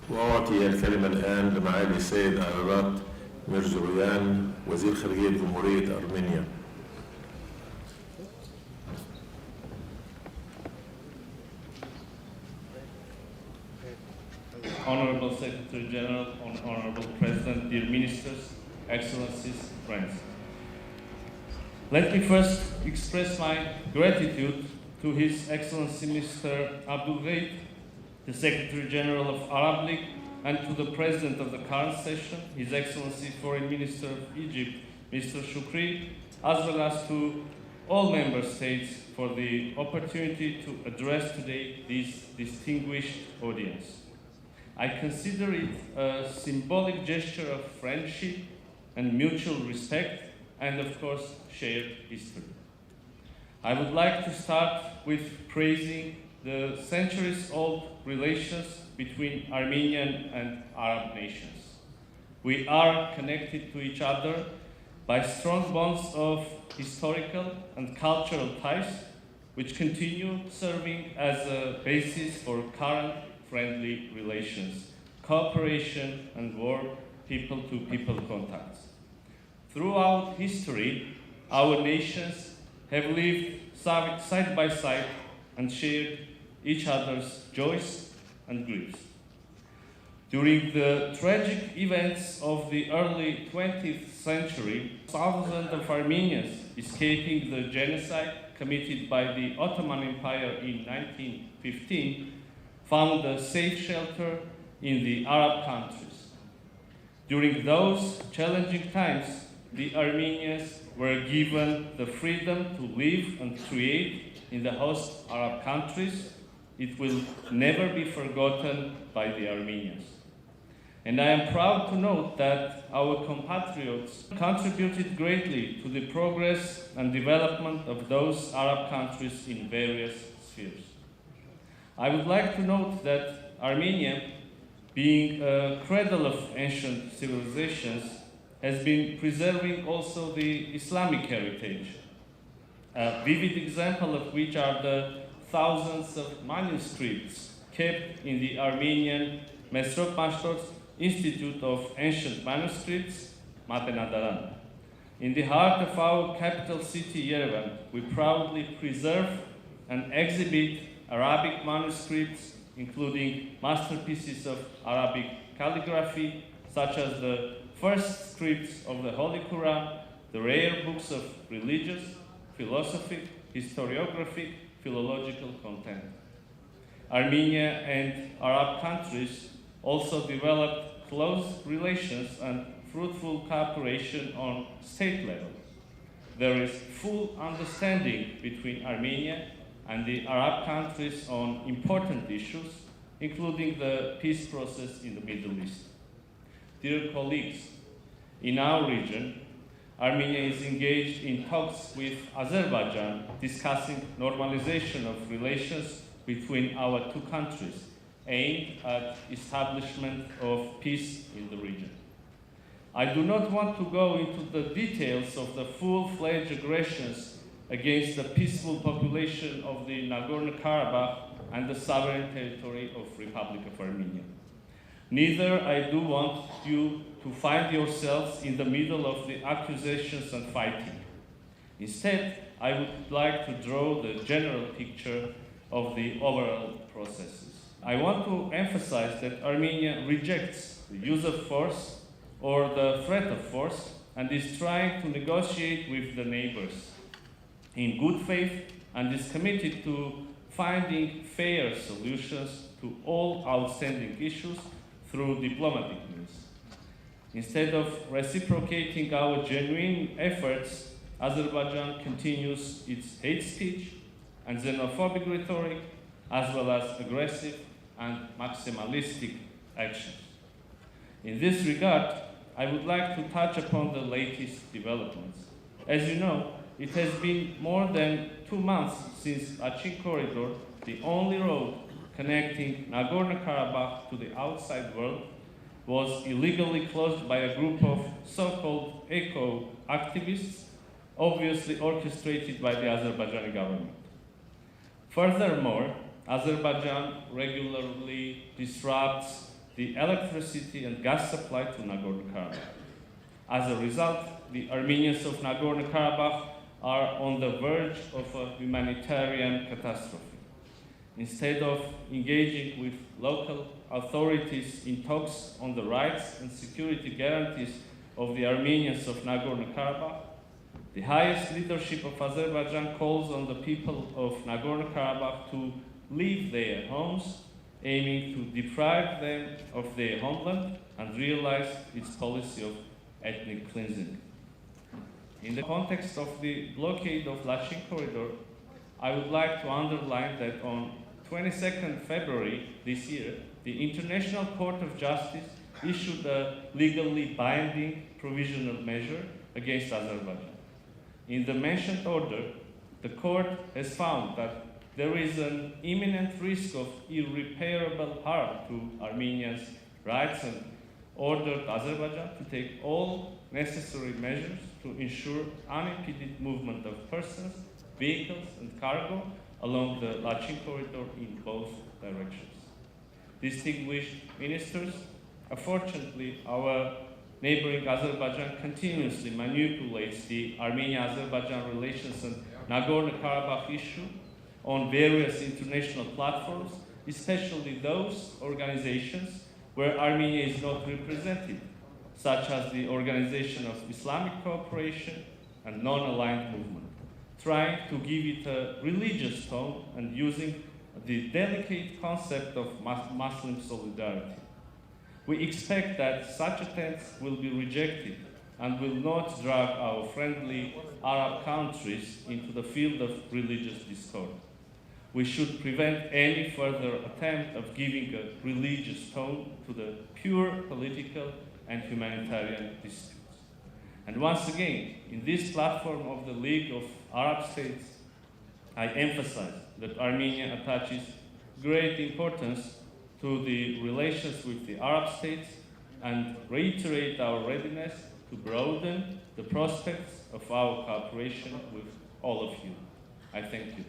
وأعطي الكلمة الآن لمعالي السيد أرارات ميرزويان وزير خارجية جمهورية أرمينيا. Honorable Secretary General, Honorable President, dear Ministers, Excellencies, friends. Let me first express my gratitude to His Excellency Mr. Abdul Ghaid, the Secretary General of Arab League, and to the President of the current session, His Excellency Foreign Minister of Egypt, Mr. Shukri, as well as to all Member States for the opportunity to address today this distinguished audience. I consider it a symbolic gesture of friendship and mutual respect, and of course, shared history. I would like to start with praising the centuries-old relations between Armenian and Arab nations. We are connected to each other by strong bonds of historical and cultural ties, which continue serving as a basis for current friendly relations, cooperation, and more people-to-people contacts. Throughout history, our nations have lived side by side and shared each other's joys and griefs. During the tragic events of the early 20th century, thousands of Armenians escaping the genocide committed by the Ottoman Empire in 1915 found a safe shelter in the Arab countries. During those challenging times, the Armenians were given the freedom to live and create in the host Arab countries. It will never be forgotten by the Armenians. And I am proud to note that our compatriots contributed greatly to the progress and development of those Arab countries in various spheres. I would like to note that Armenia, being a cradle of ancient civilizations, has been preserving also the Islamic heritage. A vivid example of which are the thousands of manuscripts kept in the Armenian Mesrop Mashtots Institute of Ancient Manuscripts, Matenadaran. In the heart of our capital city, Yerevan, we proudly preserve and exhibit Arabic manuscripts, including masterpieces of Arabic calligraphy, such as the first scripts of the Holy Quran, the rare books of religious, philosophic, historiographic, philological content. Armenia and Arab countries also developed close relations and fruitful cooperation on state level. There is full understanding between Armenia and the Arab countries on important issues, including the peace process in the Middle East. Dear colleagues, in our region, Armenia is engaged in talks with Azerbaijan discussing normalization of relations between our two countries, aimed at establishment of peace in the region. I do not want to go into the details of the full-fledged aggressions against the peaceful population of the Nagorno-Karabakh and the sovereign territory of Republic of Armenia. Neither I do want you to find yourselves in the middle of the accusations and fighting. Instead, I would like to draw the general picture of the overall processes. I want to emphasize that Armenia rejects the use of force or the threat of force and is trying to negotiate with the neighbors in good faith and is committed to finding fair solutions to all outstanding issues through diplomatic means. Instead of reciprocating our genuine efforts, Azerbaijan continues its hate speech and xenophobic rhetoric, as well as aggressive and maximalistic actions. In this regard, I would like to touch upon the latest developments. As you know, it has been more than 2 months since Achin Corridor, the only road connecting Nagorno-Karabakh to the outside world, was illegally closed by a group of so-called eco-activists, obviously orchestrated by the Azerbaijani government. Furthermore, Azerbaijan regularly disrupts the electricity and gas supply to Nagorno-Karabakh. As a result, the Armenians of Nagorno-Karabakh are on the verge of a humanitarian catastrophe. Instead of engaging with local authorities in talks on the rights and security guarantees of the Armenians of Nagorno-Karabakh, the highest leadership of Azerbaijan calls on the people of Nagorno-Karabakh to leave their homes, aiming to deprive them of their homeland and realize its policy of ethnic cleansing. In the context of the blockade of Lachin corridor, I would like to underline that on 22nd February this year, the International Court of Justice issued a legally binding provisional measure against Azerbaijan. In the mentioned order, the court has found that there is an imminent risk of irreparable harm to Armenians' rights and ordered Azerbaijan to take all necessary measures to ensure unimpeded movement of persons, vehicles, and cargo along the Lachin corridor in both directions. Distinguished ministers, unfortunately, our neighboring Azerbaijan continuously manipulates the Armenia-Azerbaijan relations and Nagorno-Karabakh issue on various international platforms, especially those organizations where Armenia is not represented, such as the Organization of Islamic Cooperation and Non-Aligned Movement, trying to give it a religious tone and using the delicate concept of Muslim solidarity. We expect that such attempts will be rejected and will not drag our friendly Arab countries into the field of religious discord. We should prevent any further attempt of giving a religious tone to the pure political and humanitarian disputes. And once again, in this platform of the League of Arab States, I emphasize that Armenia attaches great importance to the relations with the Arab states and reiterate our readiness to broaden the prospects of our cooperation with all of you. I thank you.